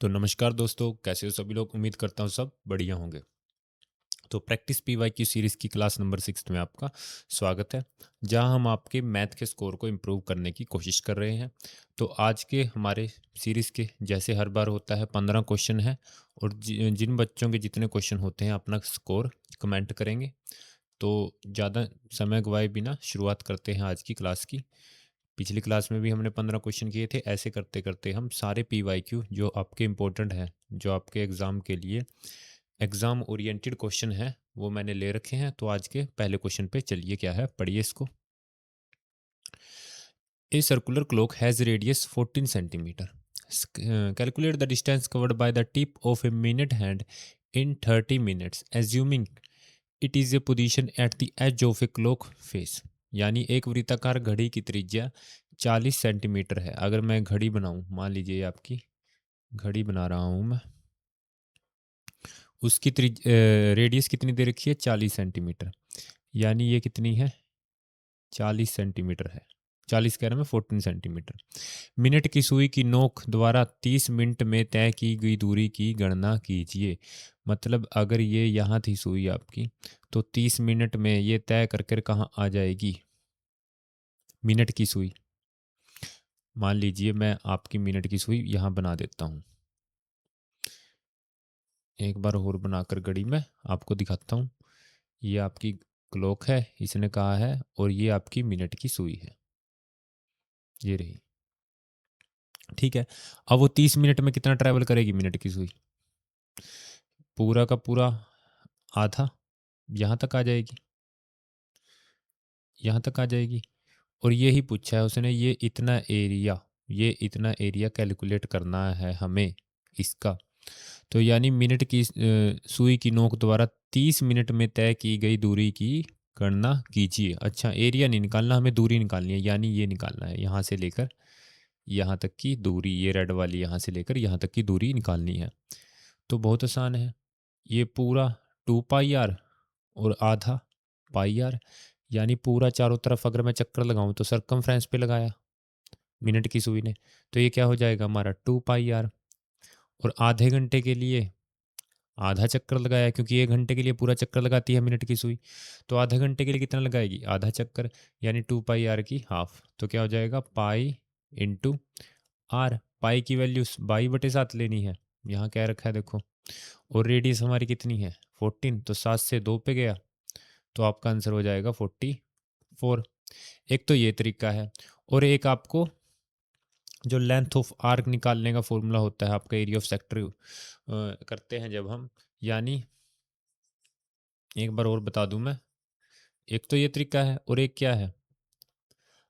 तो नमस्कार दोस्तों, कैसे हो सभी लोग? उम्मीद करता हूँ सब बढ़िया होंगे। तो प्रैक्टिस पीवाईक्यू सीरीज़ की क्लास नंबर 6 में आपका स्वागत है, जहां हम आपके मैथ के स्कोर को इम्प्रूव करने की कोशिश कर रहे हैं। तो आज के हमारे सीरीज़ के जैसे हर बार होता है 15 क्वेश्चन है और जिन बच्चों के जितने क्वेश्चन होते हैं अपना स्कोर कमेंट करेंगे। तो ज़्यादा समय गवाए बिना शुरुआत करते हैं आज की क्लास की। पिछली क्लास में भी हमने 15 क्वेश्चन किए थे। ऐसे करते करते हम सारे पीवाईक्यू जो आपके इम्पोर्टेंट हैं, जो आपके एग्ज़ाम के लिए एग्ज़ाम ओरिएंटेड क्वेश्चन है, वो मैंने ले रखे हैं। तो आज के पहले क्वेश्चन पे चलिए, क्या है पढ़िए इसको। A circular clock has radius 14 centimetre. Calculate the distance covered by the tip of a minute hand in 30 minutes assuming it is a position at the edge of a clock face. यानी एक वृत्ताकार घड़ी की त्रिज्या 40 centimetre है। अगर मैं घड़ी बनाऊं, मान लीजिए आपकी घड़ी बना रहा हूं मैं, उसकी रेडियस कितनी दे रखी है? 40 सेंटीमीटर। यानी ये कितनी है? 40 सेंटीमीटर है। 40 कह रहा मैं, 14 सेंटीमीटर। मिनट की सुई की नोक द्वारा 30 मिनट में तय की गई दूरी की गणना कीजिए। मतलब अगर ये यहाँ थी सुई आपकी, तो 30 मिनट में ये तय कर कर कहाँ आ जाएगी? मिनट की सुई। मान लीजिए मैं आपकी मिनट की सुई यहाँ बना देता हूँ। एक बार और बनाकर घड़ी में आपको दिखाता हूँ। ये आपकी क्लॉक है, इसने कहा है, और ये आपकी मिनट की सुई है। ये रही। ठीक है। अब वो 30 मिनट में कितना ट्रैवल करेगी मिनट की सुई? पूरा का पूरा आधा यहाँ तक आ जाएगी। यहाँ तक आ जाएगी। और ये ही पूछा है उसने, ये इतना एरिया कैलकुलेट करना है हमें इसका। तो यानी मिनट की सुई की नोक द्वारा 30 मिनट में तय की गई दूरी की गणना कीजिए। अच्छा, एरिया नहीं निकालना, हमें दूरी निकालनी है। यानी ये निकालना है, यहाँ से लेकर यहाँ तक की दूरी, ये रेड वाली यहाँ से लेकर यहाँ तक की दूरी निकालनी है। तो बहुत आसान है। ये पूरा 2 पाई आर और आधा पाई आर, यानी पूरा चारों तरफ अगर मैं चक्कर लगाऊं तो सरकमफ्रेंस पे लगाया मिनट की सुई ने, तो ये क्या हो जाएगा हमारा? 2 पाई आर। और आधे घंटे के लिए आधा चक्कर लगाया, क्योंकि 1 घंटे के लिए पूरा चक्कर लगाती है मिनट की सुई। तो आधे घंटे के लिए कितना लगाएगी? आधा चक्कर, यानी 2 पाई आर की हाफ। तो क्या हो जाएगा? Pi into are. पाई की वैल्यू 22/7 लेनी है, यहाँ क्या रखा है देखो। और रेडियस हमारी कितनी है? 14। तो 7 से 2 पे गया, तो आपका आंसर हो जाएगा 44। एक तो ये तरीका है। और एक आपको जो लेंथ ऑफ आर्क निकालने का फॉर्मूला होता है आपका एरिया ऑफ सेक्टर करते हैं जब हम, यानी एक बार और बता दूं मैं। एक तो ये तरीका है, और एक क्या है,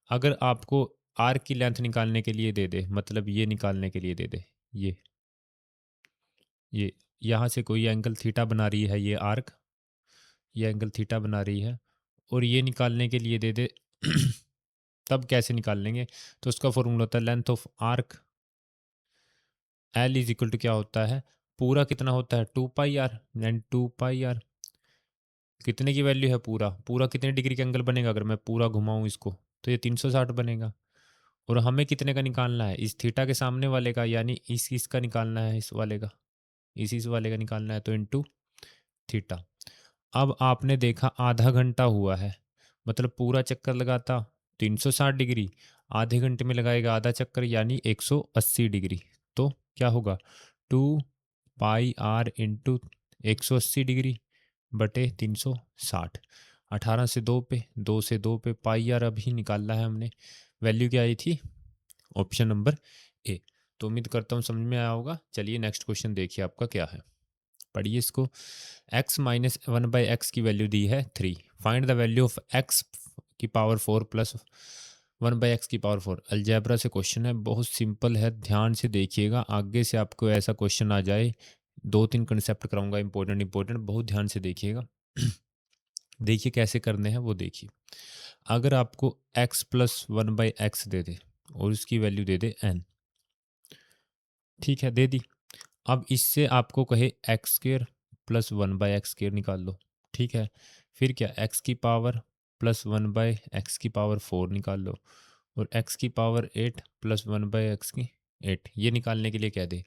अगर आपको आर्क की लेंथ निकालने के लिए दे दे, मतलब ये निकालने के लिए दे दे, ये यहाँ से कोई एंगल थीटा बना रही है ये आर्क, ये एंगल थीटा बना रही है, और ये निकालने के लिए दे दे तब कैसे निकाल लेंगे? तो उसका फॉर्मूला होता है length of arc, L is equal to क्या होता है? पूरा कितना होता है? 2 pi R. And 2 pi R कितने की वैल्यू है? पूरा पूरा कितने डिग्री का एंगल बनेगा अगर मैं पूरा घुमाऊं इसको? तो ये 360 बनेगा। और हमें कितने का निकालना है? इस थीटा के सामने वाले का, यानी इसका निकालना है, इस वाले का, इस वाले का निकालना है, तो इनटू थीटा। अब आपने देखा आधा घंटा हुआ है, मतलब पूरा चक्कर लगाता 360 डिग्री, आधे घंटे में लगाएगा आधा चक्कर, यानी 180 डिग्री। तो क्या होगा? 2 पाई आर इंटू 180 डिग्री बटे 360। 18 से 2 पे, 2 से 2 पे, पाई आर अभी निकालना है हमने। वैल्यू क्या आई थी? Option number A. तो उम्मीद करता हूँ समझ में आया होगा। चलिए नेक्स्ट क्वेश्चन देखिए आपका क्या है, पढ़िए इसको। x-1/x की वैल्यू दी है 3। Find the value of x की पावर 4 प्लस 1/x की पावर 4। अलजेब्रा से क्वेश्चन है, बहुत सिंपल है, ध्यान से देखिएगा। आगे से आपको ऐसा क्वेश्चन आ जाए, 2-3 कंसेप्ट कराऊंगा इंपॉर्टेंट इंपॉर्टेंट, बहुत ध्यान से देखिएगा। देखिए कैसे करने हैं वो देखिए। अगर आपको x+1/x दे दे और उसकी वैल्यू दे दे n, ठीक है, दे दी। अब इससे आपको कहे x² + 1/x² निकाल लो, ठीक है। फिर क्या, x की पावर +1/x की पावर 4 निकाल लो, और x की पावर 8 + 1/x की 8 ये निकालने के लिए कह दे,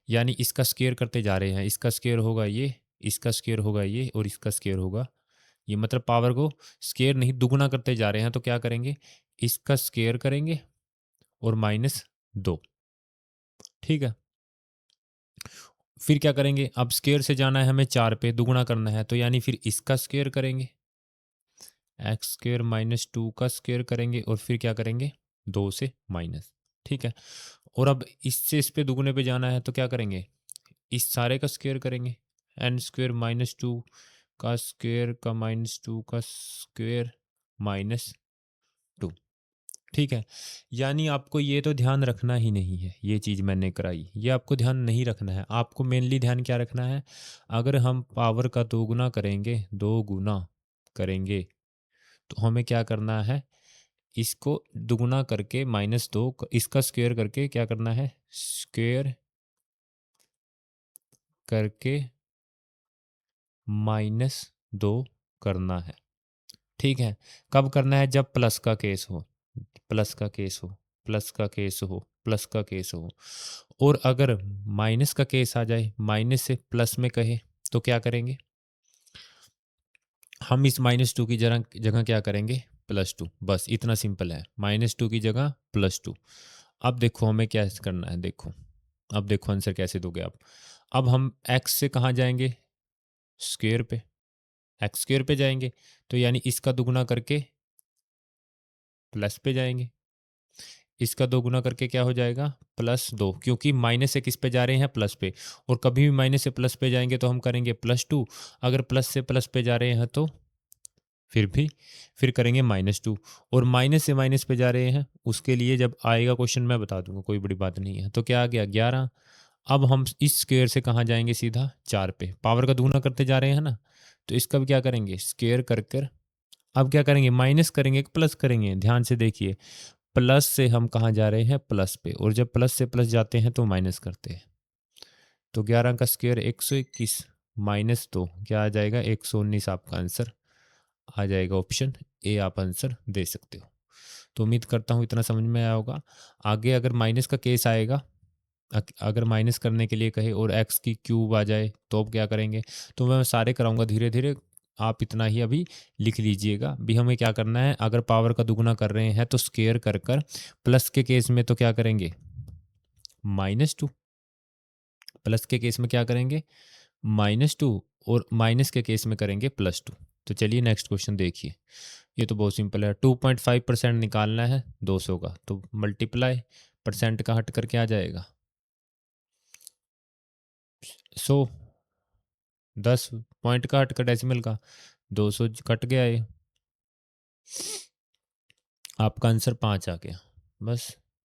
यानी इसका स्क्वायर करते जा रहे हैं, इसका स्क्वायर होगा ये, इसका स्क्वायर होगा ये और इसका स्क्वायर होगा ये, मतलब पावर को स्क्वायर नहीं दुगुना करते जा रहे हैं। तो क्या करेंगे, इसका स्क्वायर करेंगे और -2, ठीक है। फिर क्या करेंगे, अब स्क्वायर से जाना है हमें 4 पे, दुगुना करना है, तो यानी फिर इसका स्क्वायर करेंगे, एक्स स्क्वायर -2 का स्क्वायर करेंगे और फिर क्या करेंगे 2 से माइनस, ठीक है। और अब इससे इस पे दुगुने पे जाना है तो क्या करेंगे, इस सारे का स्क्वायर करेंगे, एन स्क्वायर -2 का स्क्वायर का -2 का स्क्वायर -2, ठीक है। यानी आपको ये तो ध्यान रखना ही नहीं है, ये चीज़ मैंने कराई, ये आपको ध्यान नहीं रखना है। आपको मेनली ध्यान क्या रखना है, अगर हम पावर का दोगुना करेंगे, दो गुना करेंगे, तो हमें क्या करना है, इसको दुगुना करके -2 इसका स्क्वायर करके क्या करना है, स्क्वायर करके -2 करना है, ठीक है। कब करना है, जब प्लस का केस हो, प्लस का केस हो, प्लस का केस हो, प्लस का केस हो। और अगर माइनस का केस आ जाए, माइनस से प्लस में कहे, तो क्या करेंगे, हम इस -2 की जगह जगह क्या करेंगे, +2, बस इतना सिंपल है, -2 की जगह +2। अब देखो हमें क्या करना है, देखो अब देखो आंसर कैसे दोगे आप। अब हम x से कहाँ जाएंगे, स्क्वायर पे, एक्स स्क्वायर पे जाएंगे, तो यानी इसका दुगुना करके प्लस पे जाएंगे, इसका दो गुना करके क्या हो जाएगा, +2, क्योंकि माइनस से किस पे जा रहे हैं, प्लस पे, और कभी भी माइनस से प्लस पे जाएंगे तो हम करेंगे +2, अगर प्लस से प्लस पे जा रहे हैं तो फिर करेंगे -2, और माइनस से माइनस पे जा रहे हैं, उसके लिए जब आएगा क्वेश्चन मैं बता दूंगा, कोई बड़ी बात नहीं है। तो क्या आ गया 11। अब हम इस स्क्वायर से कहाँ जाएंगे, सीधा 4 पे, पावर का दुगुना करते जा रहे हैं ना, तो इसका भी क्या करेंगे, स्क्वायर कर कर, अब क्या करेंगे, माइनस करेंगे कि प्लस करेंगे, ध्यान से देखिए, प्लस से हम कहाँ जा रहे हैं, प्लस पे, और जब प्लस से प्लस जाते हैं तो माइनस करते हैं। तो 11 का स्क्वायर 121 -2 क्या आ जाएगा, 119 आपका आंसर आ जाएगा, ऑप्शन ए आप आंसर दे सकते हो। तो उम्मीद करता हूँ इतना समझ में आया होगा। आगे अगर माइनस का केस आएगा, अगर माइनस करने के लिए कहे और एक्स की क्यूब आ जाए तो अब क्या करेंगे, तो मैं सारे कराऊंगा धीरे धीरे, आप इतना ही अभी लिख लीजिएगा। भी हमें क्या करना है, अगर पावर का दुगुना कर रहे हैं तो स्क्वायर कर कर, प्लस के केस में तो क्या करेंगे -2, प्लस के केस में क्या करेंगे -2, और माइनस के केस में करेंगे +2। तो चलिए नेक्स्ट क्वेश्चन देखिए, ये तो बहुत सिंपल है। 2.5% निकालना है 200 का, तो मल्टीप्लाई परसेंट का हट करके आ जाएगा 100, 10 पॉइंट का हट कर डेसिमल का 200 कट गया, ये आपका आंसर 5 आ गया। बस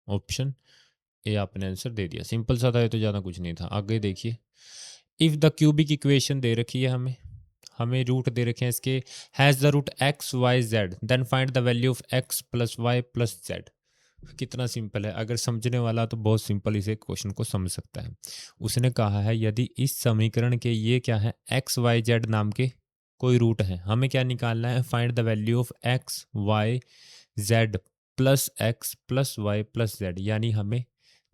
ऑप्शन ए आपने आंसर दे दिया, सिंपल सा था ये, तो ज़्यादा कुछ नहीं था। आगे देखिए, इफ़ द क्यूबिक इक्वेशन दे रखी है हमें, हमें रूट दे रखे हैं इसके, has the root x, y, z, then find the value of x + y + z। कितना सिंपल है, अगर समझने वाला तो बहुत सिंपल इसे क्वेश्चन को समझ सकता है। उसने कहा है यदि इस समीकरण के ये क्या है, x, y, z नाम के कोई रूट है, हमें क्या निकालना है, find the value of x, y, z plus x plus Y plus Z, यानी हमें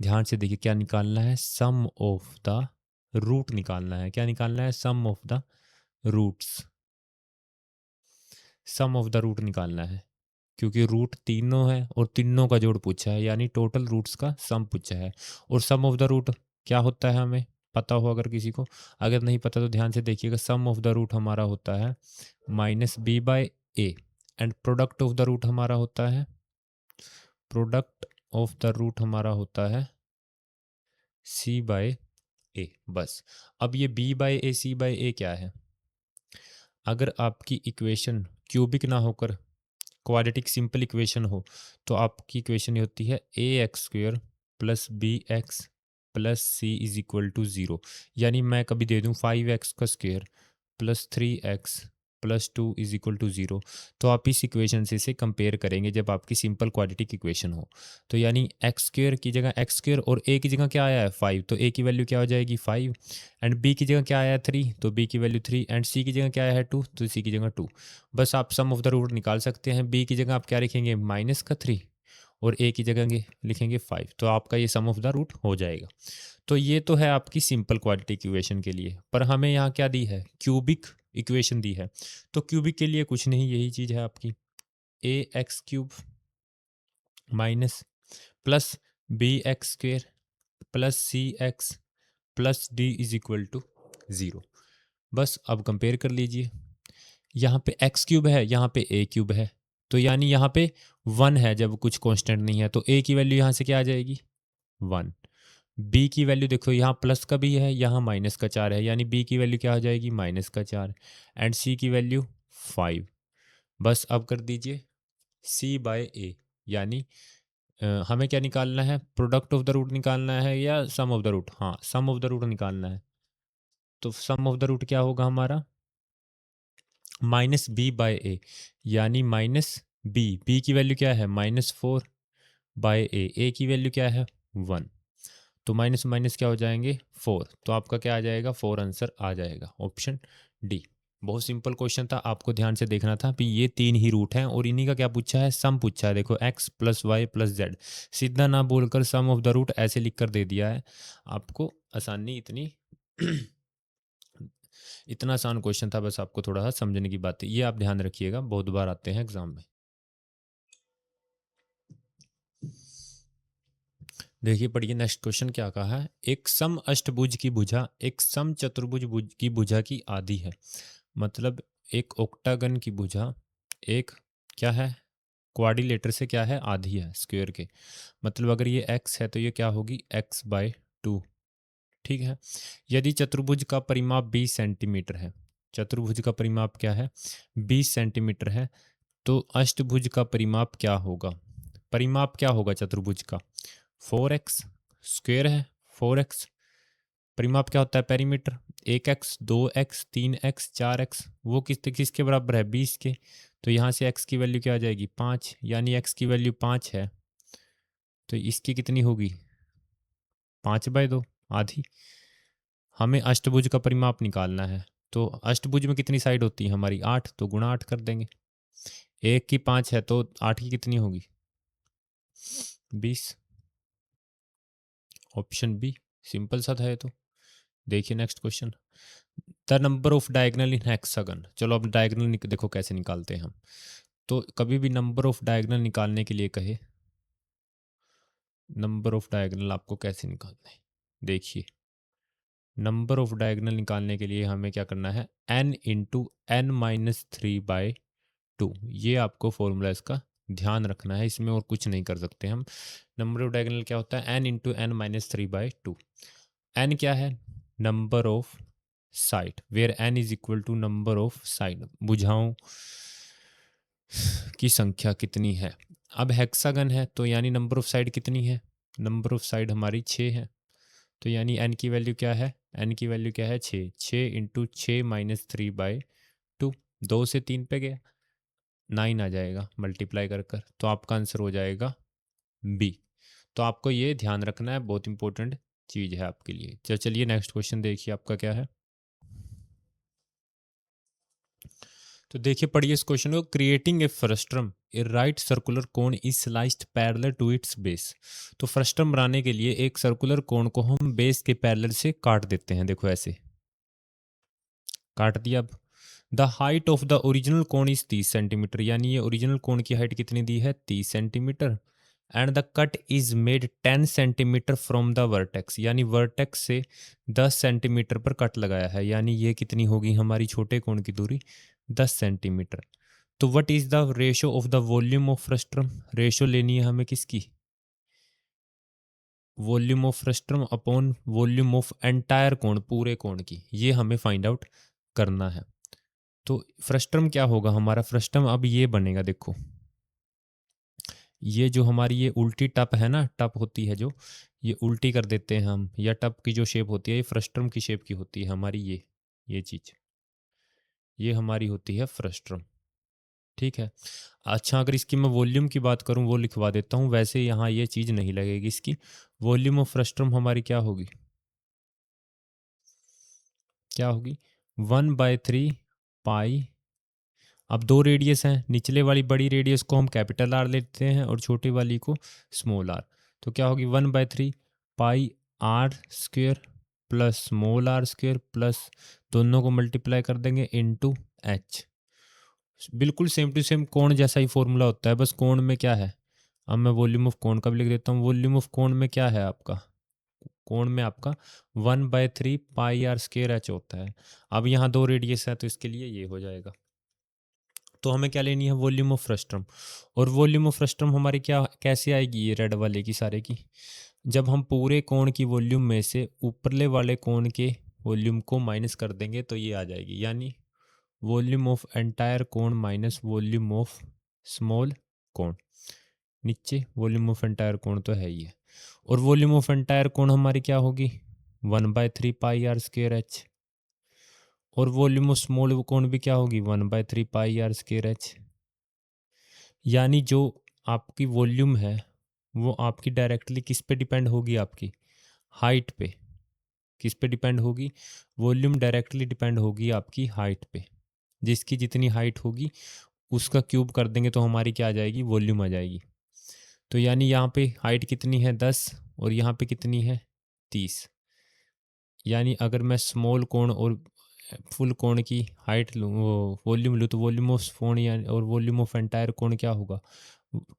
ध्यान से देखिए क्या निकालना है, सम ऑफ द रूट निकालना है। क्या निकालना है, sum of the roots, sum of the root निकालना है, क्योंकि रूट तीनों है और तीनों का जोड़ पूछा है, यानी टोटल रूट्स का सम पूछा है। और सम ऑफ द रूट क्या होता है हमें पता हो अगर किसी को, अगर नहीं पता तो ध्यान से देखिएगा, सम ऑफ द रूट हमारा होता है -b/a, and product of the root हमारा होता है, प्रोडक्ट ऑफ द रूट हमारा होता है c/a। बस अब ये b/a c/a क्या है, अगर आपकी इक्वेशन क्यूबिक ना होकर क्वाड्रेटिक सिंपल इक्वेशन हो, तो आपकी इक्वेशन ये होती है ax² + bx + c = 0। यानी मैं कभी दे दूं 5x का स्क्वायर + 3x + 2 = 0, तो आप इस इक्वेशन से इसे कंपेयर करेंगे जब आपकी सिंपल क्वाड्रेटिक इक्वेशन हो। तो यानी x² की जगह x² और a की जगह क्या आया है 5, तो a की वैल्यू क्या हो जाएगी 5, एंड b की जगह क्या आया है 3, तो b की वैल्यू 3, एंड c की जगह क्या आया है 2, तो c की जगह 2। बस आप सम ऑफ द रूट निकाल सकते हैं। b की जगह आप क्या लिखेंगे -3, और ए की जगह लिखेंगे 5, तो आपका ये सम ऑफ द रूट हो जाएगा। तो ये तो है आपकी सिंपल क्वाड्रेटिक इक्वेशन के लिए, पर हमें यहाँ क्या दी है, क्यूबिक इक्वेशन दी है। तो क्यूबिक के लिए कुछ नहीं, यही चीज़ है आपकी a x cube minus plus b x square plus c x plus d is equal to 0। बस अब कंपेयर कर लीजिए, यहाँ पे एक्स क्यूब है, यहाँ पे ए क्यूब है, तो यानी यहाँ पे 1 है जब कुछ कांस्टेंट नहीं है, तो ए की वैल्यू यहाँ से क्या आ जाएगी 1। बी की वैल्यू देखो, यहाँ प्लस का भी है, यहाँ माइनस का 4 है, यानी बी की वैल्यू क्या हो जाएगी माइनस का 4, एंड सी की वैल्यू 5। बस अब कर दीजिए सी बाय ए, यानी हमें क्या निकालना है, प्रोडक्ट ऑफ द रूट निकालना है या सम ऑफ द रूट, हाँ सम ऑफ द रूट निकालना है। तो सम ऑफ द रूट क्या होगा हमारा माइनस बी बाय ए, यानी माइनस बी की वैल्यू क्या है -4 बाय ए की वैल्यू क्या है 1, तो माइनस माइनस क्या हो जाएंगे 4, तो आपका क्या आ जाएगा 4 आंसर आ जाएगा ऑप्शन डी। बहुत सिंपल क्वेश्चन था, आपको ध्यान से देखना था कि ये 3 ही रूट हैं और इन्हीं का क्या पूछा है, सम पूछा है। देखो x plus Y plus Z, सीधा ना बोलकर सम ऑफ द रूट ऐसे लिख कर दे दिया है आपको, आसानी इतनी इतना आसान क्वेश्चन था, बस आपको थोड़ा सा समझने की बात है, ये आप ध्यान रखिएगा, बहुत बार आते हैं एग्जाम में। देखिए पढ़िए नेक्स्ट क्वेश्चन क्या कहा है, एक सम अष्टभुज की भुजा एक सम चतुर्भुज की भुजा की आधी है। मतलब एक ऑक्टागन की भुजा एक क्या है क्वाड्रिलेटर से क्या है आधी है स्क्वायर के, मतलब अगर ये x है तो ये क्या होगी x/2। ठीक है, यदि चतुर्भुज का परिमाप 20 सेंटीमीटर है, चतुर्भुज का परिमाप क्या है 20 सेंटीमीटर है, तो अष्टभुज का परिमाप क्या होगा, परिमाप क्या होगा चतुर्भुज का 4x, स्क्वायर है 4x, परिमाप क्या होता है perimeter 1x 2x 3x 4x, वो किसके बराबर है 20 के, तो यहाँ से x की वैल्यू क्या आ जाएगी 5, यानी x की वैल्यू 5 है, तो इसकी कितनी होगी 5/2 आधी। हमें अष्टभुज का परिमाप निकालना है, तो अष्टभुज में कितनी साइड होती है हमारी 8, तो गुणा 8 कर देंगे, 1 की 5 है तो 8 की कितनी होगी 20, ऑप्शन बी, सिंपल सा था ये तो। देखिए next question, the number of diagonal in hexagon, चलो अब डायगनल देखो कैसे निकालते हैं हम। तो कभी भी नंबर ऑफ डायगनल निकालने के लिए कहे, नंबर ऑफ डायगनल आपको कैसे निकालना है, देखिए नंबर ऑफ डायगनल निकालने के लिए हमें क्या करना है n इंटू एन माइनस 3/2, ये आपको फॉर्मूला इसका ध्यान रखना है, इसमें और कुछ नहीं कर सकते हम। नंबर ऑफ डायगनल क्या होता है n into N minus 3/2, n क्या है number of side, where n is equal to number of side, भुजाओं की संख्या कितनी है। अब हेक्सागन है तो यानी नंबर ऑफ साइड कितनी है, नंबर ऑफ साइड हमारी 6 है, तो यानी n की वैल्यू क्या है, n की वैल्यू क्या है 6, 6 इंटू 6 माइनस 3/2, 2 से 3 पे गया 9 आ जाएगा मल्टीप्लाई कर कर, तो आपका आंसर हो जाएगा बी। तो आपको ये ध्यान रखना है, बहुत इंपॉर्टेंट चीज़ है आपके लिए। चलिए नेक्स्ट क्वेश्चन देखिए आपका क्या है। तो देखिए पढ़िए इस क्वेश्चन को, creating a frustum a right circular cone is sliced parallel to its base. तो फ्रस्ट्रम बनाने के लिए एक सर्कुलर कोन को हम बेस के पैरेलल से काट देते हैं, देखो ऐसे काट दिया। अब the height of the original cone is 30 centimetre, यानी ये ओरिजिनल कोन की हाइट कितनी दी है 30 centimetre, and the cut is made 10 centimetre from the vertex, यानी वर्टेक्स से 10 सेंटीमीटर पर कट लगाया है, यानी ये कितनी होगी हमारी छोटे कोण की दूरी 10 सेंटीमीटर। तो what is the ratio of the volume of frustum, ratio लेनी है हमें किसकी, volume of frustum upon volume of entire कोण, पूरे कोण की, ये हमें फाइंड आउट करना है। तो फ्रस्ट्रम क्या होगा हमारा, फ्रस्ट्रम अब ये बनेगा, देखो ये जो हमारी ये उल्टी टप है ना, टप होती है जो, ये उल्टी कर देते हैं हम, या टप की जो शेप होती है ये फ्रस्ट्रम की शेप की होती है हमारी, ये चीज़ ये हमारी होती है फ्रस्ट्रम। ठीक है, अच्छा अगर इसकी मैं वॉल्यूम की बात करूं वो लिखवा देता हूं, वैसे यहाँ ये चीज़ नहीं लगेगी इसकी, वॉल्यूम ऑफ फ्रस्ट्रम हमारी क्या होगी, क्या होगी 1/3 पाई अब दो रेडियस हैं, निचले वाली बड़ी रेडियस को हम कैपिटल आर लेते हैं और छोटी वाली को स्मॉल आर। तो क्या होगी 1/3 pi r square plus small r square plus दोनों को मल्टीप्लाई कर देंगे इनटू एच। बिल्कुल सेम टू सेम कोण जैसा ही फॉर्मूला होता है, बस कोण में क्या है, अब मैं वॉल्यूम ऑफ कोण का भी लिख देता हूँ। वॉल्यूम ऑफ कोण में क्या है आपका, कोण में आपका 1/3 पाई आर स्क्वेयर एच होता है। अब यहाँ दो रेडियस है तो इसके लिए ये हो जाएगा। तो हमें क्या लेनी है, वॉल्यूम ऑफ फ्रस्ट्रम। और वॉल्यूम ऑफ फ्रस्ट्रम हमारी क्या कैसे आएगी, ये रेड वाले की सारे की, जब हम पूरे कोण की वॉल्यूम में से ऊपरले वाले कोण के वॉल्यूम को माइनस कर देंगे तो ये आ जाएगी, यानी वॉल्यूम ऑफ एंटायर कोण माइनस वॉल्यूम ऑफ स्मॉल कोण। नीचे वॉल्यूम ऑफ एंटायर कोण तो है ही है, और वॉल्यूम ऑफ एंटायर कोण हमारी क्या होगी 1/3 पाई आर स्क्वेयर एच, और वॉल्यूम ऑफ स्मॉल कोण भी क्या होगी 1/3 पाई आर स्क्वेयर एच। यानी जो आपकी वॉल्यूम है वो आपकी डायरेक्टली किस पे डिपेंड होगी, आपकी हाइट पे। किस पे डिपेंड होगी, वॉल्यूम डायरेक्टली डिपेंड होगी आपकी हाइट पे। जिसकी जितनी हाइट होगी उसका क्यूब कर देंगे तो हमारी क्या आ जाएगी, वॉल्यूम आ जाएगी। तो यानी यहाँ पे हाइट कितनी है 10 और यहाँ पे कितनी है 30। यानी अगर मैं स्मॉल कोण और फुल कोण की हाइट लूँ, वो वॉल्यूम लूँ, तो वॉल्यूम ऑफ कोण यानी और वॉल्यूम ऑफ एंटायर कोण क्या होगा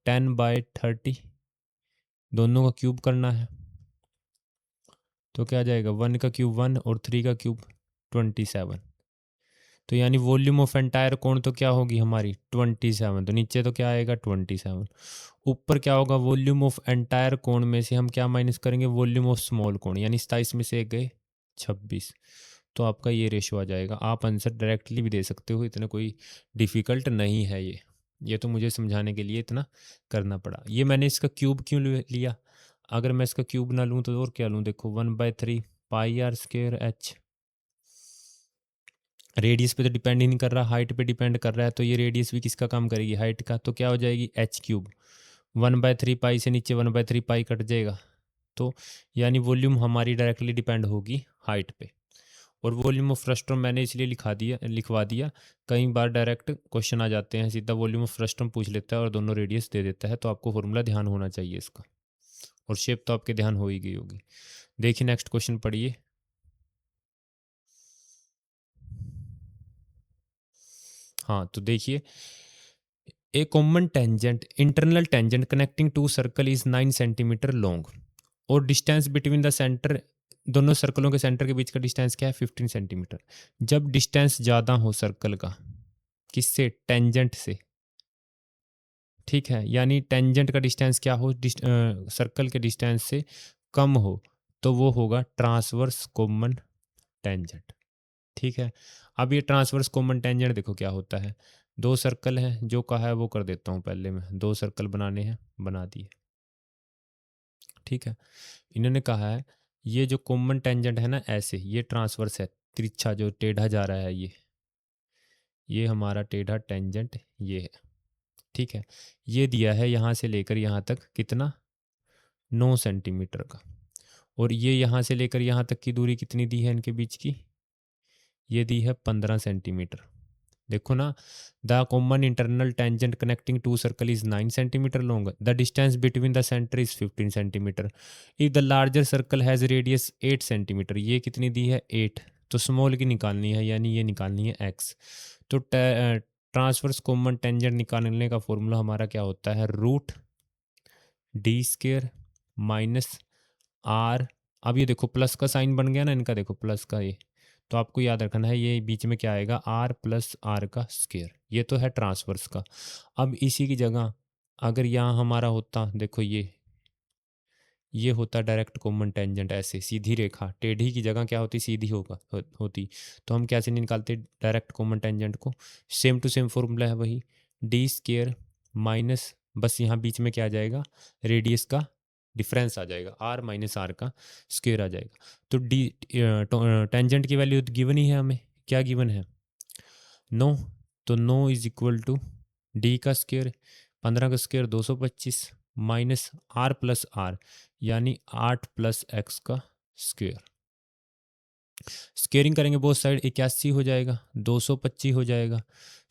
10/30, दोनों का क्यूब करना है। तो क्या आ जाएगा 1 का क्यूब 1 और 3 का क्यूब 27। तो यानी वॉल्यूम ऑफ एंटायर कोण तो क्या होगी हमारी 27। तो नीचे तो क्या आएगा 27, ऊपर क्या होगा वॉल्यूम ऑफ एंटायर कोण में से हम क्या माइनस करेंगे, वॉल्यूम ऑफ स्मॉल कोण, यानी 27 में से एक गए 26। तो आपका ये रेशो आ जाएगा। आप आंसर डायरेक्टली भी दे सकते हो, इतना कोई डिफ़िकल्ट नहीं है ये तो मुझे समझाने के लिए इतना करना पड़ा। ये मैंने इसका क्यूब क्यों लिया, अगर मैं इसका क्यूब ना लूँ तो और क्या लूँ, देखो 1/3 pi r square H. Radius पे तो डिपेंड ही नहीं कर रहा, हाइट पे डिपेंड कर रहा है, तो ये रेडियस भी किसका काम करेगी, हाइट का। तो क्या हो जाएगी एच क्यूब, 1/3 पाई से नीचे 1/3 पाई कट जाएगा। तो यानी वॉल्यूम हमारी डायरेक्टली डिपेंड होगी हाइट पे। और वॉल्यूम ऑफ फ्रस्ट्रम मैंने इसलिए लिखवा दिया, कई बार डायरेक्ट क्वेश्चन आ जाते हैं, सीधा वॉल्यूम ऑफ फ्रस्ट्रम पूछ लेता है और दोनों रेडियस दे देता है, तो आपको फॉर्मूला ध्यान होना चाहिए इसका। और शेप तो आपके ध्यान हो ही गई होगी। देखिए नेक्स्ट क्वेश्चन पढ़िए। हाँ तो देखिए, a common tangent internal tangent connecting two circle is 9 centimetre long, और डिस्टेंस बिटवीन द सेंटर, दोनों सर्कलों के सेंटर के बीच का डिस्टेंस क्या है 15 सेंटीमीटर। जब डिस्टेंस ज़्यादा हो सर्कल का, किससे, टेंजेंट से, ठीक है, यानी टेंजेंट का डिस्टेंस क्या हो, सर्कल के डिस्टेंस से कम हो, तो वो होगा ट्रांसवर्स कॉमन टेंजेंट। ठीक है, अब ये ट्रांसवर्स कॉमन टेंजेंट देखो क्या होता है, दो सर्कल हैं, जो कहा है वो कर देता हूँ पहले मैं, दो सर्कल बनाने हैं, बना दिए। ठीक है, इन्होंने कहा है ये जो कॉमन टेंजेंट है ना, ऐसे ये ट्रांसवर्स है, तिरछा जो टेढ़ा जा रहा है, ये हमारा टेढ़ा टेंजेंट ये है। ठीक है, ये दिया है यहाँ से लेकर यहाँ तक कितना 9 सेंटीमीटर का, और ये यहाँ से लेकर यहाँ तक की दूरी कितनी दी है इनके बीच की, ये दी है 15 सेंटीमीटर। देखो ना, the common internal tangent connecting two circle is 9 centimetre long, the distance between the centre is 15 centimetre, if the larger circle has radius 8 centimetre, ये कितनी दी है 8, तो स्मॉल की निकालनी है, यानी ये निकालनी है एक्स। तो ट्रांसवर्स कॉमन टेंजेंट निकालने का फॉर्मूला हमारा क्या होता है, root D square minus R. अब ये देखो प्लस का साइन बन गया ना इनका, देखो प्लस का ये, तो आपको याद रखना है ये बीच में क्या आएगा आर प्लस आर का स्क्वायर, ये तो है ट्रांसवर्स का। अब इसी की जगह अगर यहाँ हमारा होता, देखो ये होता डायरेक्ट कॉमन टेंजेंट, ऐसे सीधी रेखा, टेढ़ी की जगह क्या होती, सीधी होती, तो हम कैसे निकालते डायरेक्ट कॉमन टेंजेंट को, सेम टू सेम फॉर्मूला है वही, डी स्क्वेयर माइनस, बस यहाँ बीच में क्या आ जाएगा, रेडियस का डिफरेंस आ जाएगा, आर माइनस आर का स्क्वेयर आ जाएगा। तो डी टेंजेंट की वैल्यू गिवन ही है हमें, क्या गिवन है 9, तो 9 इज इक्वल टू डी का स्क्वेयर, 15 का square 225 minus R plus R, यानी 8 प्लस एक्स का स्क्वेयर। स्केयरिंग करेंगे बोथ साइड 81 हो जाएगा, 225 हो जाएगा।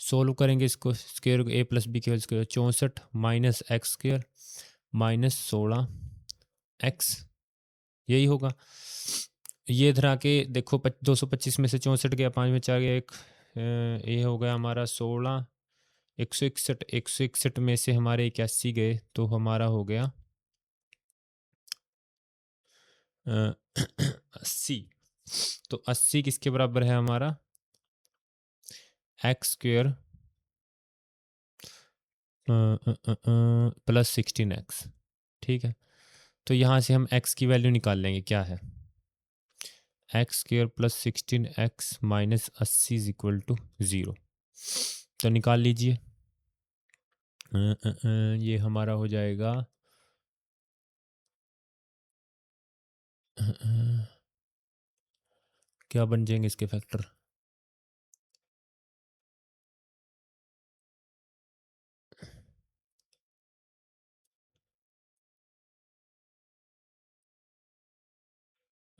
सोल्व करेंगे इसको, स्केयर ए प्लस बी के square 64 minus X square minus 16 x, यही होगा। ये इधर आके देखो 225 में से 64 गया, 5 में 4 गया, एक ये हो गया हमारा 16, 161 में से हमारे 81 गए तो हमारा हो गया 80। तो 80 किसके बराबर है हमारा, एक्स स्क्वेयर प्लस 16x। ठीक है, तो यहाँ से हम x की वैल्यू निकाल लेंगे, क्या है X square plus 16x minus 80 is equal to 0। तो निकाल लीजिए, ये हमारा हो जाएगा क्या बन जाएंगे इसके फैक्टर,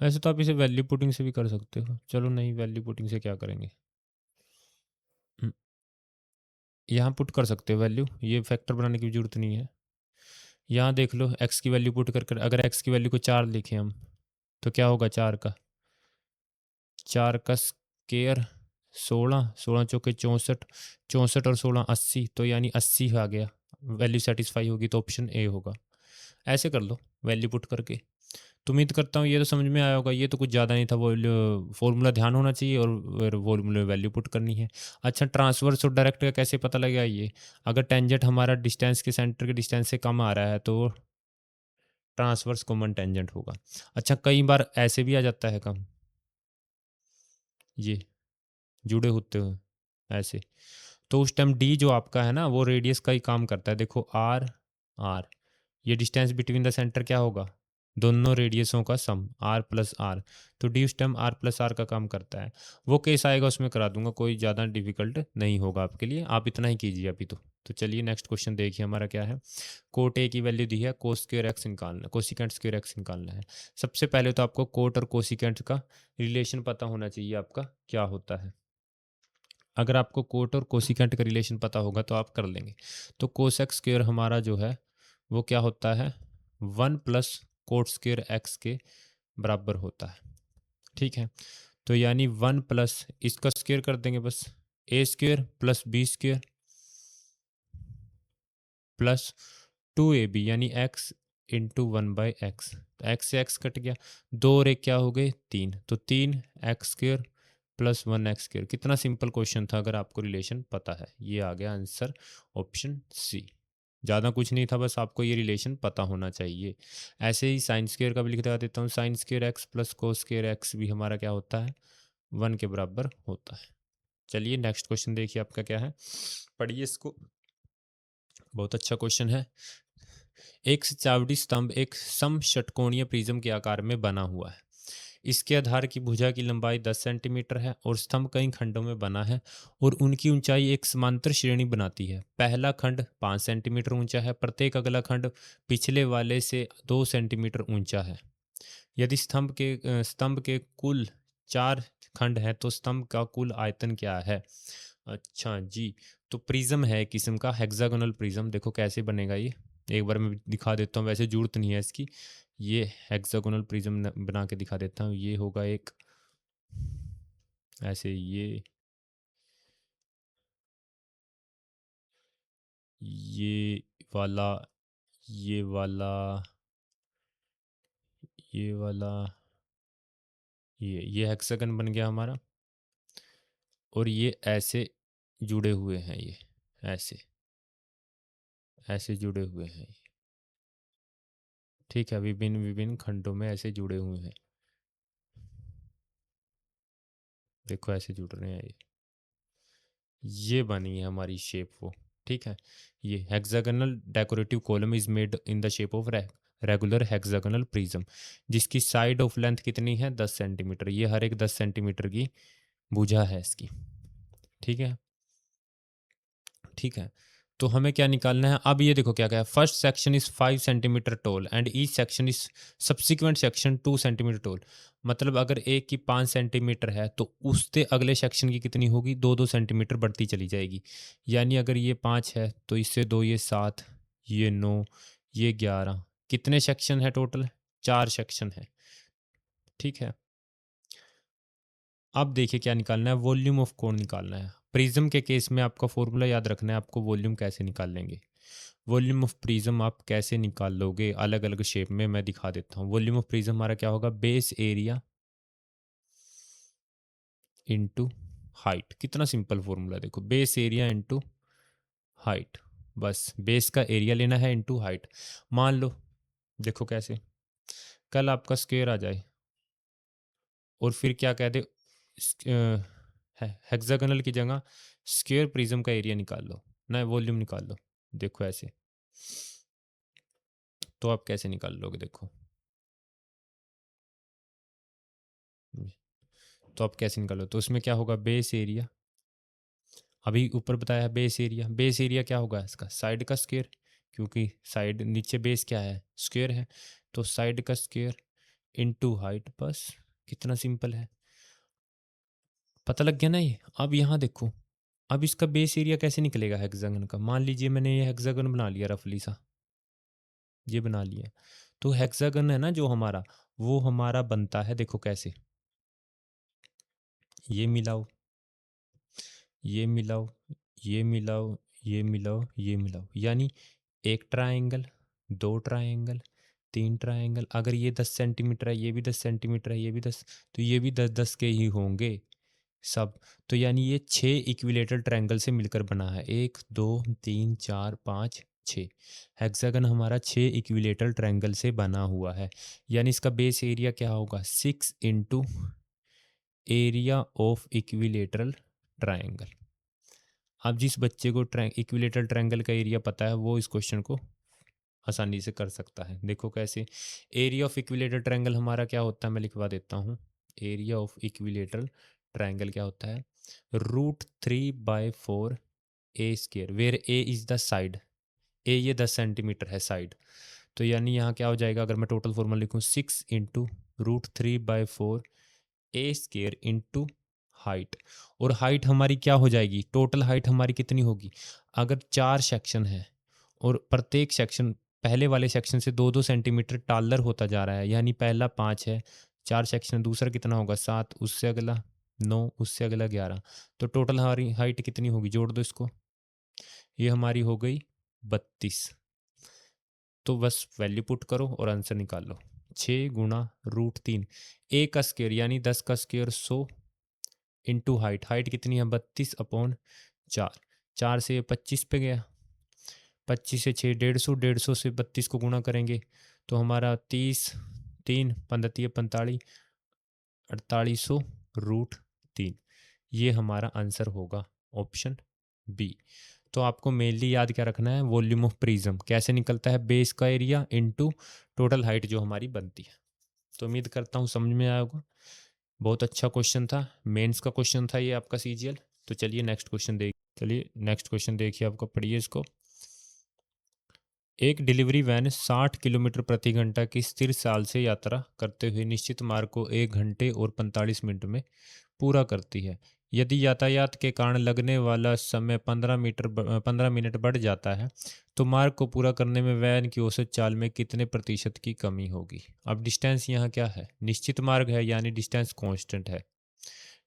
ऐसे तो आप इसे वैल्यू पुटिंग से भी कर सकते हो, चलो नहीं वैल्यू पुटिंग से क्या करेंगे, यहाँ पुट कर सकते हो वैल्यू, ये फैक्टर बनाने की जरूरत नहीं है। यहाँ देख लो x की वैल्यू पुट कर अगर x की वैल्यू को 4 लिखें हम तो क्या होगा, 4 का स्केयर 16, 16 चौके 64, 64 और 16 80, तो यानी 80 आ गया, वैल्यू सेटिस्फाई होगी तो ऑप्शन ए होगा। ऐसे कर लो वैल्यू पुट करके। तो उम्मीद करता हूँ ये तो समझ में आया होगा, ये तो कुछ ज़्यादा नहीं था, वो फॉर्मूला ध्यान होना चाहिए और फॉर्मूले में वैल्यू पुट करनी है। अच्छा, ट्रांसवर्स और डायरेक्ट का कैसे पता लगेगा, ये अगर टेंजेंट हमारा डिस्टेंस के सेंटर के डिस्टेंस से कम आ रहा है तो ट्रांसवर्स कॉमन टेंजेंट होगा। अच्छा, कई बार ऐसे भी आ जाता है कम, ये जुड़े होते हुए ऐसे, तो उस टाइम डी जो आपका है ना वो रेडियस का ही काम करता है। देखो आर, आर ये डिस्टेंस बिटवीन द सेंटर क्या होगा, दोनों रेडियसों का सम आर प्लस आर, तो डी उस टाइम आर प्लस आर का काम करता है। वो केस आएगा उसमें करा दूंगा, कोई ज़्यादा डिफिकल्ट नहीं होगा आपके लिए, आप इतना ही कीजिए अभी तो चलिए नेक्स्ट क्वेश्चन देखिए हमारा क्या है। कोट ए की वैल्यू दी है, कोस स्क्वायर एक्स निकालना, कोसिकेंट स्क्वायर एक्स निकालना है। सबसे पहले तो आपको कोट और कोसिकेंट का रिलेशन पता होना चाहिए, आपका क्या होता है। अगर आपको कोट और कोसिकेंट का रिलेशन पता होगा तो आप कर लेंगे। तो कोस एक्स स्क्वेयर हमारा जो है वो क्या होता है, 1 प्लस कोट स्क्वेयर एक्स के बराबर होता है। ठीक है, तो यानी 1 प्लस इसका स्क्वेयर कर देंगे बस, a square plus b square plus 2ab यानी x इंटू 1/x, तो x से x कट गया, 2 और 1 क्या हो गए 3, तो 3x square plus 1x square. कितना सिंपल क्वेश्चन था, अगर आपको रिलेशन पता है। ये आ गया आंसर ऑप्शन सी। ज़्यादा कुछ नहीं था, बस आपको ये रिलेशन पता होना चाहिए। ऐसे ही साइन स्क्वेयर का भी लिख देता हूँ, sine square x plus cos square x भी हमारा क्या होता है, 1 के बराबर होता है। चलिए नेक्स्ट क्वेश्चन देखिए आपका क्या है, पढ़िए इसको, बहुत अच्छा क्वेश्चन है। एक सजावटी स्तंभ एक समषटकोणीय प्रिज्म के आकार में बना हुआ है। इसके आधार की भुजा की लंबाई 10 सेंटीमीटर है और स्तंभ कई खंडों में बना है और उनकी ऊंचाई एक समांतर श्रेणी बनाती है। पहला खंड 5 सेंटीमीटर ऊंचा है, प्रत्येक अगला खंड पिछले वाले से 2 सेंटीमीटर ऊंचा है। यदि स्तंभ के कुल 4 खंड हैं तो स्तंभ का कुल आयतन क्या है। अच्छा जी, तो प्रिज्म है किस्म का हेक्सागोनल प्रिज्म। देखो कैसे बनेगा ये, एक बार मैं दिखा देता हूँ, वैसे जरूरत नहीं है इसकी। ये हेक्सागोनल प्रिज्म बना के दिखा देता हूँ। ये होगा एक ऐसे, ये वाला, ये वाला, ये वाला, ये हेक्सागन बन गया हमारा, और ये ऐसे जुड़े हुए हैं, ये ऐसे ऐसे जुड़े हुए हैं ये। ठीक है, विभिन्न विभिन्न खंडों में ऐसे जुड़े हुए हैं, देखो ऐसे जुड़ रहे हैं ये बनी है हमारी शेप वो। ठीक है, ये hexagonal decorative column is made in the shape of regular hexagonal prism, जिसकी साइड ऑफ लेंथ कितनी है 10 सेंटीमीटर। ये हर एक 10 सेंटीमीटर की भुजा है इसकी। ठीक है, ठीक है, तो हमें क्या निकालना है, अब ये देखो क्या क्या है, first section is 5 centimetre toll and each section is subsequent section 2 centimetre toll. मतलब अगर एक की 5 सेंटीमीटर है तो उससे अगले सेक्शन की कितनी होगी, 2-2 सेंटीमीटर बढ़ती चली जाएगी। यानी अगर ये 5 है तो इससे 2 ये 7, ये 9, ये 11, कितने सेक्शन है टोटल, 4 सेक्शन है। ठीक है, अब देखिए क्या निकालना है, वॉल्यूम ऑफ कोन निकालना है। प्रिज्म के केस में आपका फॉर्मूला याद रखना है, आपको वॉल्यूम कैसे निकाल लेंगे। वॉल्यूम ऑफ प्रिज्म आप कैसे निकाल लोगे, अलग अलग शेप में मैं दिखा देता हूँ। वॉल्यूम ऑफ प्रिज्म हमारा क्या होगा, बेस एरिया इनटू हाइट। कितना सिंपल फॉर्मूला, देखो बेस एरिया इनटू हाइट, बस बेस का एरिया लेना है इनटू हाइट। मान लो, देखो कैसे, कल आपका स्क्वायर आ जाए और फिर क्या कह दे, हेक्सागोनल की जगह स्क्वायर प्रिज्म का एरिया निकाल लो, ना वॉल्यूम निकाल लो। देखो ऐसे, तो आप कैसे निकाल लोगे, देखो तो आप कैसे निकालो, तो उसमें क्या होगा, बेस एरिया, अभी ऊपर बताया है बेस एरिया, बेस एरिया क्या होगा इसका, साइड का स्क्वायर, क्योंकि साइड नीचे बेस क्या है, स्क्वायर है, तो साइड का स्क्वायर इनटू हाइट, बस कितना सिंपल है, पता लग गया ना ये। अब यहाँ देखो, अब इसका बेस एरिया कैसे निकलेगा हेक्सागन का, मान लीजिए मैंने ये हेक्सागन बना लिया रफली सा, ये बना लिया, तो हेक्सागन है ना जो हमारा, वो हमारा बनता है, देखो कैसे, ये मिलाओ, ये मिलाओ, ये मिलाओ, ये मिलाओ, ये मिलाओ, यानी एक ट्रायंगल, दो ट्रायंगल, तीन ट्रायंगल। अगर ये 10 सेंटीमीटर है, ये भी 10 सेंटीमीटर है, ये भी 10, तो ये भी 10-10 के ही होंगे सब। तो यानी ये 6 इक्विलेटरल ट्रायंगल से मिलकर बना है, 1 2 3 4 5 6। हेक्सागन हमारा 6 इक्विलेटरल ट्रायंगल से बना हुआ है। यानी इसका बेस एरिया क्या होगा, 6 into area of equilateral triangle. अब जिस बच्चे को इक्विलेटरल ट्रायंगल का एरिया पता है वो इस क्वेश्चन को आसानी से कर सकता है। देखो कैसे, एरिया ऑफ इक्विलेटरल ट्रायंगल हमारा क्या होता है, मैं लिखवा देता हूँ। एरिया ऑफ इक्विलेटरल ट्रायंगल क्या होता है, √3/4 a square, where a is the side, a ये 10 सेंटीमीटर है साइड। तो यानी यहाँ क्या हो जाएगा, अगर मैं टोटल फॉर्मूला लिखूँ, 6 into √3/4 a square into height. और हाइट हमारी क्या हो जाएगी, टोटल हाइट हमारी कितनी होगी, अगर 4 सेक्शन है और प्रत्येक सेक्शन पहले वाले सेक्शन से 2-2 सेंटीमीटर टालर होता जा रहा है, यानी पहला 5 है, 4 सेक्शन, दूसरा कितना होगा 7, उससे अगला 9, उससे अगला 11, तो टोटल हमारी हाइट कितनी होगी, जोड़ दो इसको, ये हमारी हो गई 32। तो बस वैल्यू पुट करो और आंसर निकाल लो, 6 × √3, ए का स्क्वायर यानी 10 का स्क्वायर 100 इंटू हाइट, हाइट कितनी है 32/4, 4 से 25 पे गया, 25 से 6 150, 150 से 32 को गुणा करेंगे तो हमारा 30, 3 15 45, 4800√3, ये हमारा आंसर होगा ऑप्शन बी। तो आपको मेनली याद क्या रखना है, वॉल्यूम ऑफ प्रिज्म कैसे निकलता है, बेस का एरिया इनटू टोटल हाइट जो हमारी बनती है। तो उम्मीद करता हूँ समझ में आया होगा, बहुत अच्छा क्वेश्चन था, मेंस का क्वेश्चन था ये आपका सीजीएल। तो चलिए नेक्स्ट क्वेश्चन देखिए, आपको पढ़िए इसको। एक डिलीवरी वैन 60 किलोमीटर प्रति घंटा की स्थिर चाल से यात्रा करते हुए निश्चित मार्ग को 1 घंटे और 45 मिनट में पूरा करती है। यदि यातायात के कारण लगने वाला समय 15 मिनट बढ़ जाता है तो मार्ग को पूरा करने में वैन की औसत चाल में कितने प्रतिशत की कमी होगी। अब डिस्टेंस यहाँ क्या है, निश्चित मार्ग है यानी डिस्टेंस कांस्टेंट है।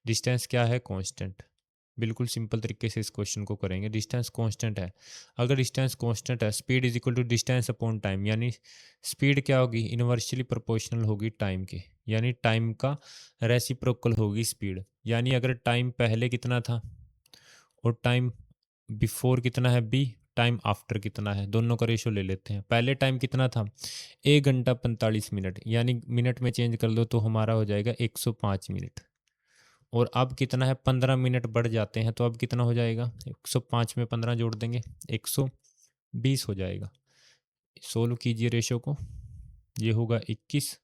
डिस्टेंस क्या है, कांस्टेंट। बिल्कुल सिंपल तरीके से इस क्वेश्चन को करेंगे, डिस्टेंस कांस्टेंट है। अगर डिस्टेंस कांस्टेंट है, speed is equal to distance upon time, यानी स्पीड क्या होगी, इन्वर्सली प्रोपोर्शनल होगी टाइम के, यानी टाइम का रेसिप्रोकल होगी स्पीड। यानी अगर टाइम पहले कितना था और टाइम बिफोर कितना है बी, टाइम आफ्टर कितना है, दोनों का रेशो ले लेते हैं। पहले टाइम कितना था 1 घंटा 45 मिनट, यानी मिनट में चेंज कर लो तो हमारा हो जाएगा 105 मिनट। और अब कितना है, 15 मिनट बढ़ जाते हैं तो अब कितना हो जाएगा, 105 में 15 जोड़ देंगे 120 हो जाएगा। सोल्व कीजिए रेशो को, ये होगा 21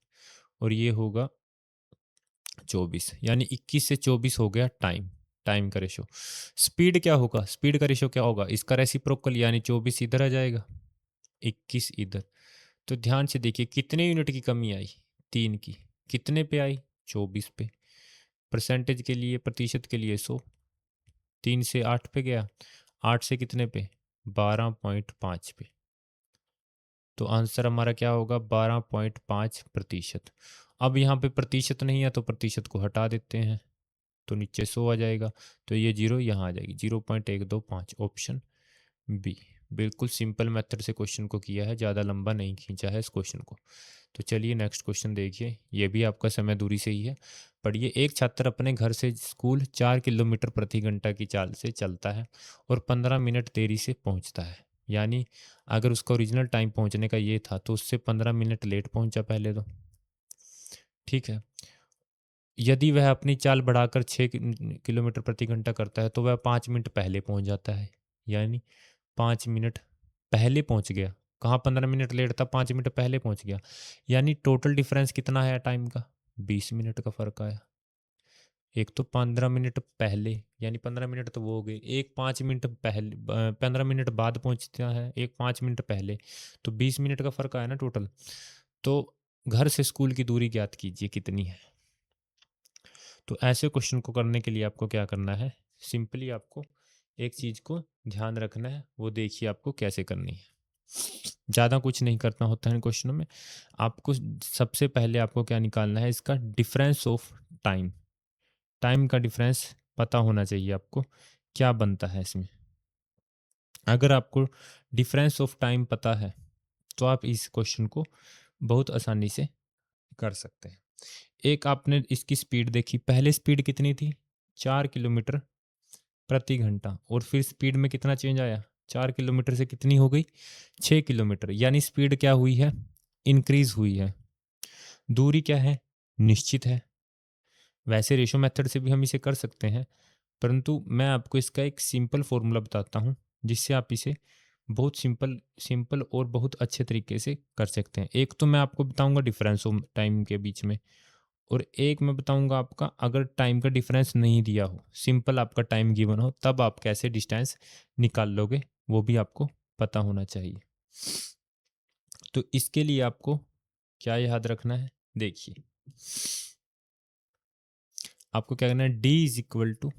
और ये होगा 24, यानी 21 से 24 हो गया टाइम। टाइम का रेशो। स्पीड क्या होगा, स्पीड का रेशो क्या होगा, इसका रेसिप्रोकल, यानी 24 इधर आ जाएगा, 21 इधर। तो ध्यान से देखिए कितने यूनिट की कमी आई, 3 की। कितने पे आई, 24 पे। परसेंटेज के लिए, प्रतिशत के लिए 100, 3 से 8 पे गया, 8 से कितने पे, 12.5 पे। तो आंसर हमारा क्या होगा, 12.5%। अब यहाँ पे प्रतिशत नहीं है तो प्रतिशत को हटा देते हैं, तो नीचे 100 आ जाएगा, तो ये 0 यहाँ आ जाएगी, 0.125, ऑप्शन बी। बिल्कुल सिंपल मेथड से क्वेश्चन को किया है, ज़्यादा लंबा नहीं खींचा है इस क्वेश्चन को। तो चलिए नेक्स्ट क्वेश्चन देखिए, ये भी आपका समय दूरी से ही है। पढ़िए, एक छात्र अपने घर से स्कूल 4 किलोमीटर प्रति घंटा की चाल से चलता है और 15 मिनट देरी से पहुंचता है। यानी अगर उसका ओरिजिनल टाइम पहुंचने का ये था तो उससे 15 मिनट लेट पहुंचा पहले तो, ठीक है। यदि वह अपनी चाल बढ़ाकर 6 किलोमीटर प्रति घंटा करता है तो वह 5 मिनट पहले पहुंच जाता है। यानी 5 मिनट पहले पहुंच गया। कहाँ 15 मिनट लेट था, 5 मिनट पहले पहुंच गया। यानी टोटल डिफरेंस कितना है टाइम का, 20 मिनट का फ़र्क आया। एक तो 15 मिनट पहले, यानी 15 मिनट तो वो हो गए, एक 5 मिनट पहले, 15 मिनट बाद पहुंचता है, एक 5 मिनट पहले, तो 20 मिनट का फ़र्क आया ना टोटल। तो घर से स्कूल की दूरी ज्ञात कीजिए कितनी है। तो ऐसे क्वेश्चन को करने के लिए आपको क्या करना है, सिंपली आपको एक चीज़ को ध्यान रखना है, वो देखिए आपको कैसे करनी है। ज़्यादा कुछ नहीं करना होता है इन क्वेश्चनों में। आपको सबसे पहले आपको क्या निकालना है, इसका डिफरेंस ऑफ टाइम। टाइम का डिफरेंस पता होना चाहिए आपको, क्या बनता है इसमें। अगर आपको डिफरेंस ऑफ टाइम पता है तो आप इस क्वेश्चन को बहुत आसानी से कर सकते हैं। एक आपने इसकी स्पीड देखी, पहले स्पीड कितनी थी, 4 किलोमीटर प्रति घंटा, और फिर स्पीड में कितना चेंज आया, 4 किलोमीटर से कितनी हो गई, 6 किलोमीटर। यानी स्पीड क्या हुई है, इंक्रीज हुई है। दूरी क्या है, निश्चित है। वैसे रेशो मेथड से भी हम इसे कर सकते हैं, परंतु मैं आपको इसका एक सिंपल फॉर्मूला बताता हूँ जिससे आप इसे बहुत सिंपल सिंपल और बहुत अच्छे तरीके से कर सकते हैं। एक तो मैं आपको बताऊंगा डिफरेंस ऑफ टाइम के बीच में, और एक मैं बताऊंगा आपका अगर टाइम का डिफरेंस नहीं दिया हो, सिंपल आपका टाइम गिवन हो, तब आप कैसे डिस्टेंस निकाल लोगे, वो भी आपको पता होना चाहिए। तो इसके लिए आपको क्या याद रखना है, देखिए आपको क्या करना है, d इज इक्वल टू,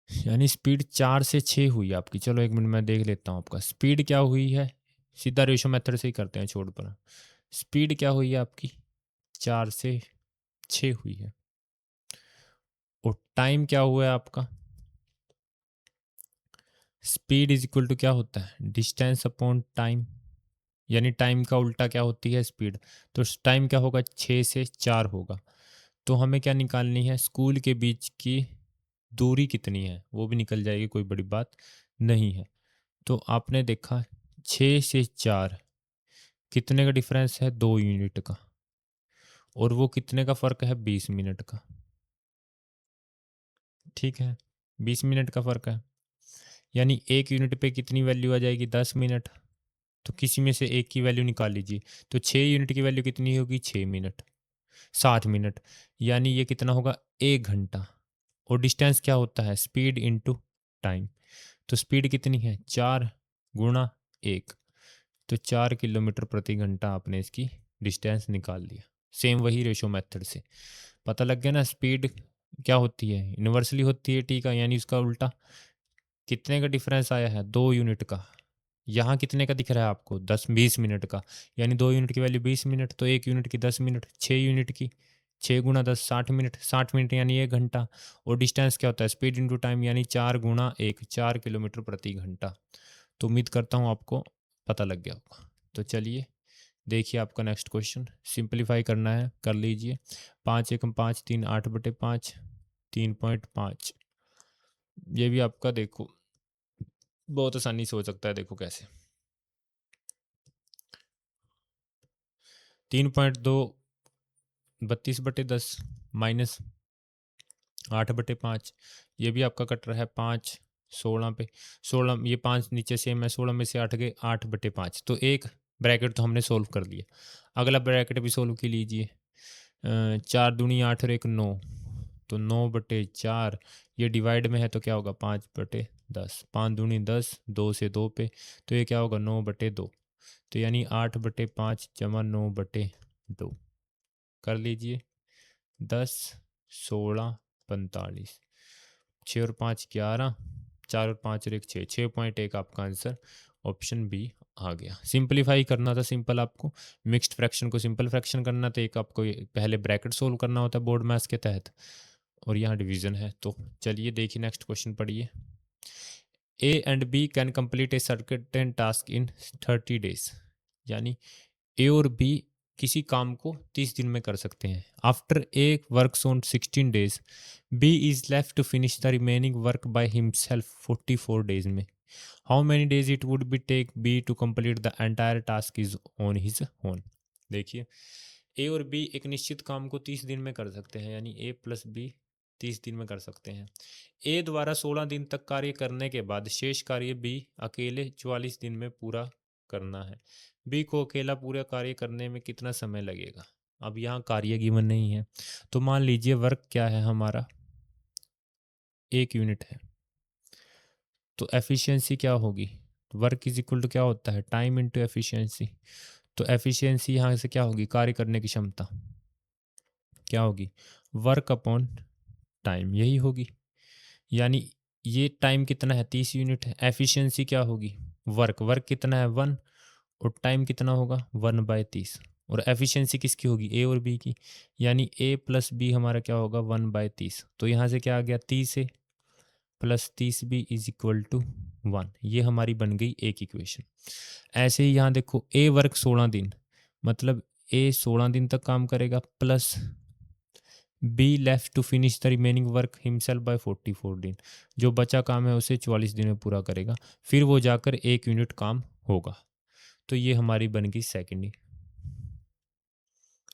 यानी स्पीड 4 से 6 हुई आपकी। चलो एक मिनट मैं देख लेता हूँ आपका स्पीड क्या हुई है, सीधा रेशो मेथड से ही करते हैं, छोड़ पर। स्पीड क्या हुई है आपकी, 4 से 6 हुई है। और टाइम क्या हुआ है आपका, स्पीड इज इक्वल टू क्या होता है, डिस्टेंस अपॉन टाइम। यानी टाइम का उल्टा क्या होती है, स्पीड। तो टाइम क्या होगा, 6 से 4 होगा। तो हमें क्या निकालनी है, स्कूल के बीच की दूरी कितनी है, वो भी निकल जाएगी, कोई बड़ी बात नहीं है। तो आपने देखा 6 से 4 कितने का डिफरेंस है, 2 यूनिट का, और वो कितने का फ़र्क है, 20 मिनट का। ठीक है, 20 मिनट का फ़र्क है। यानी एक यूनिट पे कितनी वैल्यू आ जाएगी, 10 मिनट। तो किसी में से एक की वैल्यू निकाल लीजिए। तो 6 यूनिट की वैल्यू कितनी होगी, 6 मिनट, 60 मिनट। यानी ये कितना होगा, 1 घंटा। और डिस्टेंस क्या होता है, स्पीड इनटू टाइम। तो स्पीड कितनी है, 4 गुणा 1, तो 4 किलोमीटर प्रति घंटा आपने इसकी डिस्टेंस निकाल लिया। सेम वही रेशो मेथड से पता लग गया ना, स्पीड क्या होती है, यूनिवर्सली होती है टी का, यानी उसका उल्टा। कितने का डिफरेंस आया है, 2 यूनिट का। यहाँ कितने का दिख रहा है आपको, 10-20 मिनट का। यानी 2 यूनिट की वैल्यू 20 मिनट, तो 1 यूनिट की 10 मिनट, 6 यूनिट की 6 गुणा 10 60 मिनट, 60 मिनट यानी 1 घंटा। और डिस्टेंस क्या होता है, स्पीड इंटू टाइम, यानी 4 गुणा 1, 4 किलोमीटर प्रति घंटा। तो उम्मीद करता हूँ आपको पता लग गया होगा। तो चलिए देखिए आपका नेक्स्ट क्वेश्चन, सिंपलीफाई करना है, कर लीजिए। 5 एकम 5 3 8/5, 3.5। ये भी आपका देखो बहुत आसानी से हो सकता है, देखो कैसे। 3.2 32/10 माइनस 8/5। ये भी आपका कट रहा है 5 16 पे, 16 ये 5 नीचे सेम है, 16 में से 8 गए, 8/5। तो एक ब्रैकेट तो हमने सोल्व कर लिया। अगला ब्रैकेट भी सोल्व की लीजिए। 4 दूनी 8 और 1 9, तो 9/4 ये डिवाइड में है तो क्या होगा 5/10, 5 दूनी 10, 2 से 2 पे, तो ये क्या होगा 9/2, तो यानी 8/5 जमा 9/2 कर लीजिए। 10 16 45, 6 और 5 11, 4 और 5 और 1 6, 6.1 आपका आंसर ऑप्शन बी आ गया। सिंपलीफाई करना था सिंपल आपको, मिक्स्ड फ्रैक्शन को सिंपल फ्रैक्शन करना तो एक आपको पहले ब्रैकेट सोल्व करना होता है बोर्ड मैथ्स के तहत, और यहाँ डिवीजन है। तो चलिए देखिए नेक्स्ट क्वेश्चन पढ़िए। A and B can complete a certain task in 30 days, यानी ए और बी किसी काम को 30 दिन में कर सकते हैं। After a works on 16 days, b is left to finish the remaining work by himself 44 days में। How many days it would be take b to complete the entire task is on his own. देखिए a और B एक निश्चित काम को 30 दिन में कर सकते हैं, यानी ए प्लस बी 30 दिन में कर सकते हैं। ए द्वारा 16 दिन तक कार्य करने के बाद शेष कार्य बी अकेले 44 दिन में पूरा करना है। बी को अकेला पूरा कार्य करने में कितना समय लगेगा। अब यहाँ कार्य गिवन नहीं है, तो मान लीजिए वर्क क्या है हमारा 1 यूनिट है, तो एफिशिएंसी क्या होगी, वर्क इज इक्वल टू क्या होता है टाइम इनटू एफिशिएंसी। तो एफिशिएंसी यहाँ से क्या होगी कार्य करने की क्षमता क्या होगी वर्क अपॉन टाइम, यही होगी। यानी ये टाइम कितना है 30 यूनिट है, एफिशिएंसी क्या होगी वर्क, वर्क कितना है 1 और टाइम कितना होगा 1/30, और एफिशिएंसी किसकी होगी ए और बी की, यानी ए प्लस बी हमारा क्या होगा 1/30। तो यहाँ से क्या आ गया 30 a plus 30 b is equal to 1, ये हमारी बन गई एक इक्वेशन। ऐसे ही यहाँ देखो ए वर्क 16 दिन, मतलब ए 16 दिन तक काम करेगा, plus B left to finish the remaining work himself by 44 दिन, जो बचा काम है उसे 44 दिन में पूरा करेगा, फिर वो जाकर 1 यूनिट काम होगा। तो ये हमारी बन गई सेकेंड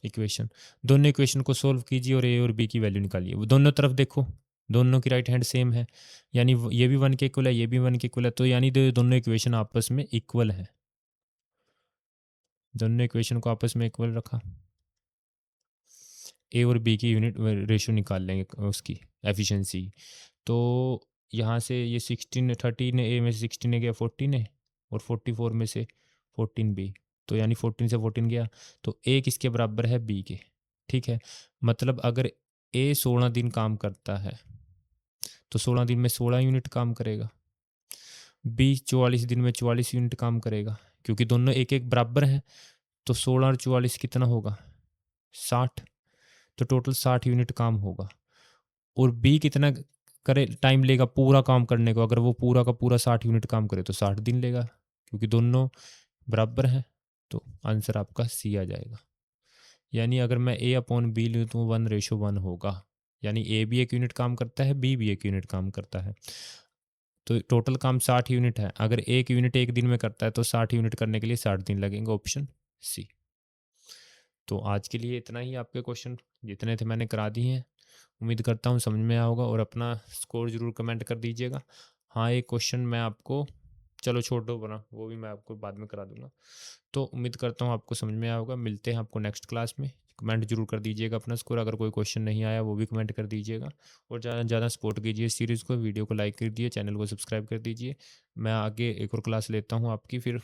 इक्वेशन। दोनों इक्वेशन को सोल्व कीजिए और ए और बी की वैल्यू निकालिए। दोनों तरफ देखो, दोनों की राइट हैंड सेम है, यानी ये भी 1 के इक्वल है, ये भी 1 के इक्वल है, तो यानी दोनों इक्वेशन आपस में इक्वल है। दोनों इक्वेशन को आपस में इक्वल रखा, ए और बी की यूनिट रेशियो निकाल लेंगे उसकी एफिशिएंसी। तो यहाँ से ये 16 13 ए में से 16 गया 14 और 44 में से 14 बी, तो यानी 14 से 14 गया, तो ए किसके बराबर है बी के। ठीक है, मतलब अगर ए 16 दिन काम करता है तो 16 दिन में 16 यूनिट काम करेगा, बी 44 दिन में 44 यूनिट काम करेगा, क्योंकि दोनों एक एक बराबर हैं, तो 16 और 44 कितना होगा 60, तो टोटल 60 यूनिट काम होगा। और बी कितना करे टाइम लेगा पूरा काम करने को, अगर वो पूरा का पूरा 60 यूनिट काम करे तो 60 दिन लेगा, क्योंकि दोनों बराबर हैं, तो आंसर आपका सी आ जाएगा। यानी अगर मैं ए अपॉन बी लूँ तो 1:1 होगा, यानी ए भी 1 यूनिट काम करता है, बी भी 1 यूनिट काम करता है, तो टोटल काम 60 यूनिट है। अगर 1 यूनिट 1 दिन में करता है तो 60 यूनिट करने के लिए 60 दिन लगेंगे, ऑप्शन सी। तो आज के लिए इतना ही, आपके क्वेश्चन जितने थे मैंने करा दिए हैं, उम्मीद करता हूँ समझ में आया होगा, और अपना स्कोर ज़रूर कमेंट कर दीजिएगा। हाँ एक क्वेश्चन मैं आपको, चलो छोड़ दो बना, वो भी मैं आपको बाद में करा दूंगा। तो उम्मीद करता हूँ आपको समझ में आया होगा, मिलते हैं आपको नेक्स्ट क्लास में। कमेंट जरूर कर दीजिएगा अपना स्कोर, अगर कोई क्वेश्चन नहीं आया वो भी कमेंट कर दीजिएगा, और ज़्यादा से ज़्यादा सपोर्ट कीजिए इस सीरीज़ को, वीडियो को लाइक कर दीजिए, चैनल को सब्सक्राइब कर दीजिए। मैं आगे एक और क्लास लेता हूँ आपकी, फिर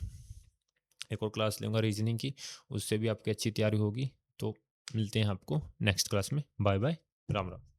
एक और क्लास लूँगा रीजनिंग की, उससे भी आपकी अच्छी तैयारी होगी। तो मिलते हैं आपको नेक्स्ट क्लास में, बाय बाय, राम राम।